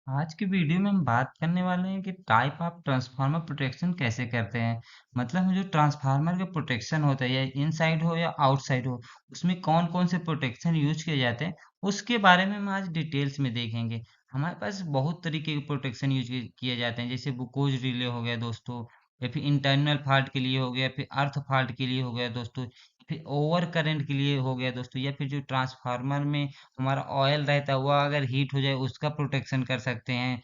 आज की वीडियो में हम बात करने वाले हैं कि टाइप ऑफ ट्रांसफार्मर प्रोटेक्शन कैसे करते हैं। मतलब जो ट्रांसफार्मर का प्रोटेक्शन होता है या इनसाइड हो या आउटसाइड हो, उसमें कौन कौन से प्रोटेक्शन यूज किए जाते हैं, उसके बारे में हम आज डिटेल्स में देखेंगे। हमारे पास बहुत तरीके के प्रोटेक्शन यूज किए जाते हैं, जैसे बुकोज रिले हो गया दोस्तों, या फिर इंटरनल फॉल्ट के लिए हो गया, फिर अर्थ फॉल्ट के लिए हो गया दोस्तों, फिर ओवर करंट के लिए हो गया दोस्तों, या फिर जो ट्रांसफार्मर में हमारा ऑयल रहता है वो अगर हीट हो जाए उसका प्रोटेक्शन कर सकते हैं।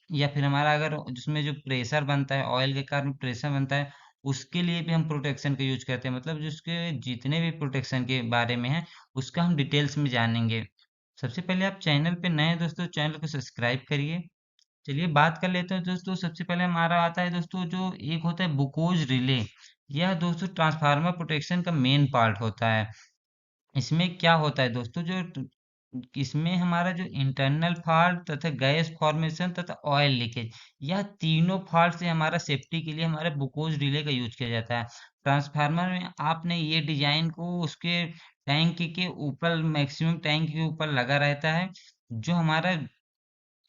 या फिर हमारा अगर जिसमें जो प्रेशर बनता है, ऑयल के कारण प्रेशर बनता है, उसके लिए भी हम प्रोटेक्शन का यूज करते हैं। मतलब जिसके जितने भी प्रोटेक्शन के बारे में है, उसका हम डिटेल्स में जानेंगे। सबसे पहले आप चैनल पे नए हैं दोस्तों, चैनल को सब्सक्राइब करिए। चलिए बात कर लेते हैं दोस्तों। सबसे पहले हमारा आता है दोस्तों, जो एक होता है बुकोज रिले। यह दोस्तों ट्रांसफार्मर प्रोटेक्शन का मेन पार्ट होता है। इसमें क्या होता है दोस्तों, जो इसमें हमारा जो इंटरनल फॉल्ट तथा गैस फॉर्मेशन तथा ऑयल लीकेज, यह तीनों फॉल्ट से हमारा सेफ्टी के लिए हमारे बुकोज रिले का यूज किया जाता है। ट्रांसफार्मर में आपने ये डिजाइन को उसके टैंक के ऊपर, मैक्सिमम टैंक के ऊपर लगा रहता है, जो हमारा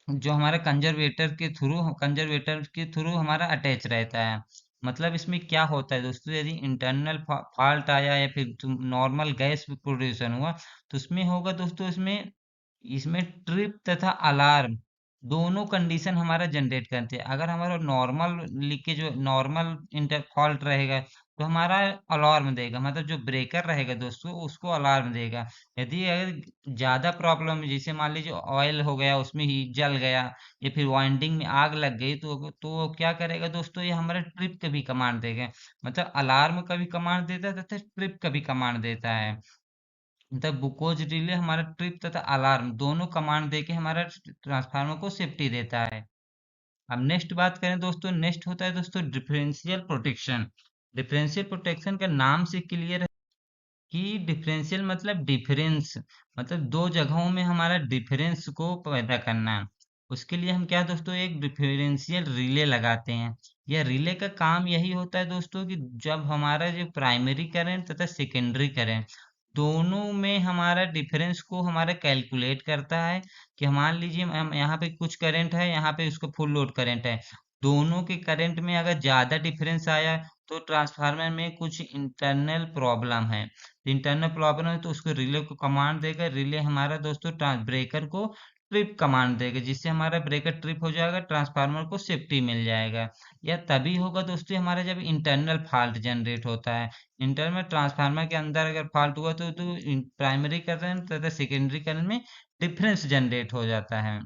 जो हमारे कंजर्वेटर के थ्रू हमारा अटैच रहता है। मतलब इसमें क्या होता है दोस्तों, यदि इंटरनल फॉल्ट आया या फिर नॉर्मल गैस प्रोड्यूसन हुआ, तो उसमें होगा दोस्तों, इसमें इसमें ट्रिप तथा अलार्म दोनों कंडीशन हमारा जनरेट करते हैं। अगर हमारा normal leakage, normal inter fault रहेगा, तो हमारा अलार्म देगा, मतलब जो ब्रेकर रहेगा दोस्तों उसको अलार्म देगा। यदि अगर ज्यादा प्रॉब्लम, जैसे मान लीजिए ऑयल हो गया, उसमें ही जल गया, या फिर वाइंडिंग में आग लग गई, तो क्या करेगा दोस्तों, ये हमारा ट्रिप का भी कमांड देगा। मतलब अलार्म का भी कमांड देता है तथा ट्रिप का भी कमांड देता है। मतलब बुकोज रिले हमारा ट्रिप तथा अलार्म दोनों कमांड देके हमारा ट्रांसफार्मर को सेफ्टी देता है। अब नेक्स्ट बात करें दोस्तों, नेक्स्ट होता है दोस्तों डिफरेंशियल प्रोटेक्शन। डिफरेंशियल प्रोटेक्शन का नाम से क्लियर है कि डिफरेंशियल मतलब डिफरेंस, मतलब दो जगहों में हमारा डिफरेंस को पैदा करना है। उसके लिए हम क्या दोस्तों, एक डिफरेंशियल रिले लगाते हैं। यह रिले का काम यही होता है दोस्तों, कि जब हमारा जो प्राइमरी करंट तथा सेकेंडरी करंट दोनों में हमारा डिफरेंस को हमारा कैलकुलेट करता है, कि मान लीजिए हम यहाँ पे कुछ करंट है, यहाँ पे उसका फुल लोड करंट है, दोनों के करंट में अगर ज्यादा डिफरेंस आया, तो ट्रांसफार्मर में कुछ इंटरनल प्रॉब्लम है। इंटरनल प्रॉब्लम है तो उसको रिले को कमांड देगा, रिले हमारा दोस्तों ट्रांस ब्रेकर को ट्रिप कमांड देगा, जिससे हमारा ब्रेकर ट्रिप हो जाएगा, ट्रांसफार्मर को सेफ्टी मिल जाएगा। यह तभी होगा दोस्तों हमारा जब इंटरनल फॉल्ट जनरेट होता है। इंटरनल ट्रांसफार्मर के अंदर अगर फॉल्ट हुआ, तो प्राइमरी करंट तथा सेकेंडरी करंट में डिफरेंस जनरेट हो जाता है।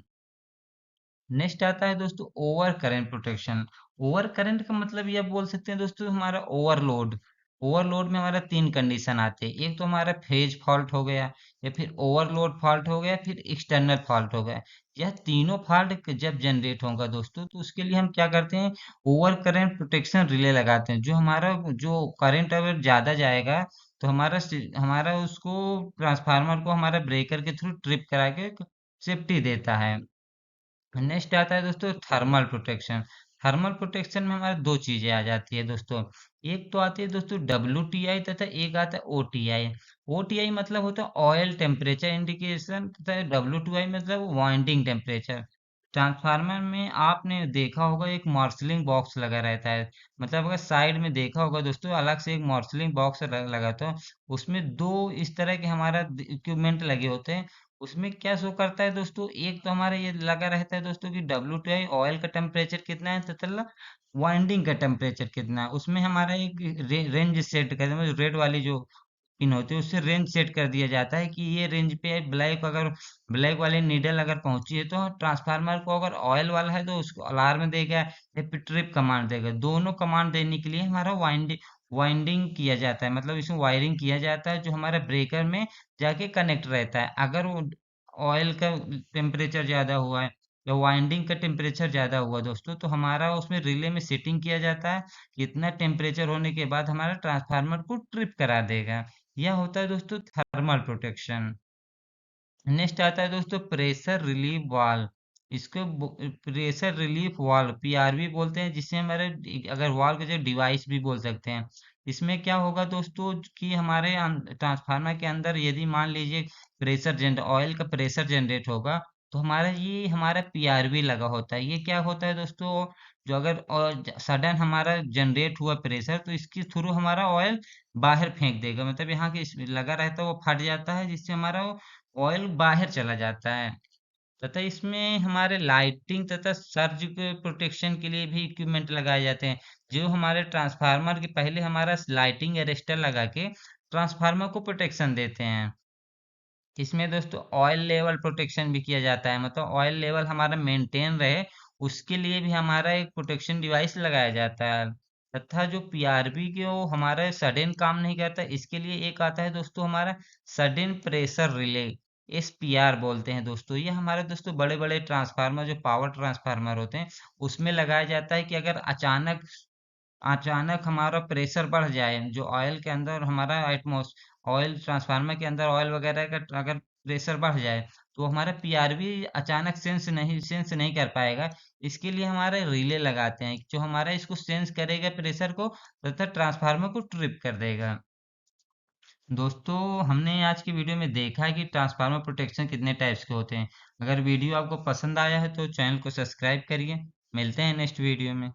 नेक्स्ट आता है दोस्तों over current protection. Over current का मतलब यह बोल सकते हैं दोस्तों, हमारा ओवरलोड। ओवरलोड में हमारा तीन कंडीशन आते हैं, एक तो हमारा फेज फॉल्ट हो गया, या फिर ओवरलोड फॉल्ट हो गया, फिर एक्सटर्नल फॉल्ट हो गया। यह तीनों फॉल्ट जब जनरेट होगा दोस्तों, तो उसके लिए हम क्या करते हैं, ओवर करंट प्रोटेक्शन रिले लगाते हैं। जो हमारा जो करंट अगर ज्यादा जाएगा, तो हमारा उसको ट्रांसफार्मर को हमारा ब्रेकर के थ्रू ट्रिप करा के सेफ्टी देता है। नेक्स्ट आता है दोस्तों थर्मल प्रोटेक्शन। थर्मल प्रोटेक्शन में हमारे दो चीजें आ जाती है दोस्तों। एक तो आती है दोस्तों WTI, तथा एक आता है OTI। OTI मतलब होता है ऑयल टेम्परेचर इंडिकेशन, तथा WTI मतलब वाइंडिंग टेम्परेचर। ट्रांसफार्मर में आपने देखा होगा एक मार्शलिंग बॉक्स लगा रहता है। मतलब अगर साइड में देखा होगा दोस्तों, अलग से एक मार्शलिंग बॉक्स लगा तो उसमें दो इस तरह के हमारा इक्विपमेंट लगे होते हैं। उसमें क्या शो करता है दोस्तों, एक तो हमारा ये लगा रहता है दोस्तों कि WTI ऑयल का टेम्परेचर कितना है, तथा वाइंडिंग का टेम्परेचर कितना है। उसमें हमारा एक रेंज सेट कर, मतलब रेड वाली जो पिन होती है उससे रेंज सेट कर दिया जाता है, कि ये रेंज पे ब्लैक, अगर ब्लैक वाली नीडल अगर पहुंची है, तो ट्रांसफार्मर को अगर ऑयल वाला है तो उसको अलार्म देगा या फिर ट्रिप कमांड देगा। दोनों कमांड देने के लिए हमारा वाइंडिंग किया जाता है, मतलब इसमें वायरिंग किया जाता है, जो हमारे ब्रेकर में जाके कनेक्ट रहता है। अगर वो ऑयल का टेम्परेचर ज़्यादा हुआ है या वाइंडिंग का टेम्परेचर ज़्यादा हुआ दोस्तों, तो हमारा उसमें रिले में सेटिंग किया जाता है कि इतना टेम्परेचर होने के बाद हमारा ट्रांसफार्मर को ट्रिप करा देगा। यह होता है दोस्तों थर्मल प्रोटेक्शन। नेक्स्ट आता है दोस्तों प्रेशर रिलीफ वाल्व। इसको प्रेशर रिलीफ वाल्व PRV बोलते हैं, जिससे हमारे अगर वाल्व के जगह डिवाइस भी बोल सकते हैं। इसमें क्या होगा दोस्तों, कि हमारे ट्रांसफार्मर के अंदर यदि मान लीजिए प्रेशर जनरेट, ऑयल का प्रेशर जनरेट होगा, तो हमारा ये हमारा पीआरवी लगा होता है। ये क्या होता है दोस्तों, जो अगर सडन हमारा जनरेट हुआ प्रेशर, तो इसके थ्रू हमारा ऑयल बाहर फेंक देगा। मतलब यहाँ के लगा रहता है वो फट जाता है, जिससे हमारा ऑयल बाहर चला जाता है। तथा इसमें हमारे लाइटिंग तथा सर्ज के प्रोटेक्शन के लिए भी इक्विपमेंट लगाए जाते हैं। जो हमारे ट्रांसफार्मर के पहले हमारा लाइटिंग अरेस्टर लगा के ट्रांसफार्मर को प्रोटेक्शन देते हैं। इसमें दोस्तों ऑयल लेवल प्रोटेक्शन भी किया जाता है, मतलब ऑयल लेवल हमारा मेंटेन रहे, उसके लिए भी हमारा एक प्रोटेक्शन डिवाइस लगाया जाता है। तथा जो पीआरबी के वो हमारा सडन काम नहीं करता, इसके लिए एक आता है दोस्तों हमारा सडन प्रेशर रिले, एसपीआर बोलते हैं दोस्तों। ये हमारे दोस्तों बड़े बड़े ट्रांसफार्मर, जो पावर ट्रांसफार्मर होते हैं, उसमें लगाया जाता है कि अगर अचानक अचानक हमारा प्रेशर बढ़ जाए, जो ऑयल के अंदर हमारा एटमॉस ऑयल ट्रांसफार्मर के अंदर ऑयल वगैरह का अगर प्रेशर बढ़ जाए, तो हमारा पीआरबी अचानक सेंस नहीं कर पाएगा। इसके लिए हमारे रिले लगाते हैं जो हमारा इसको सेंस करेगा प्रेशर को, तथा ट्रांसफार्मर को ट्रिप कर देगा। दोस्तों, हमने आज की वीडियो में देखा है कि ट्रांसफार्मर प्रोटेक्शन कितने टाइप्स के होते हैं। अगर वीडियो आपको पसंद आया है तो चैनल को सब्सक्राइब करिए। मिलते हैं नेक्स्ट वीडियो में।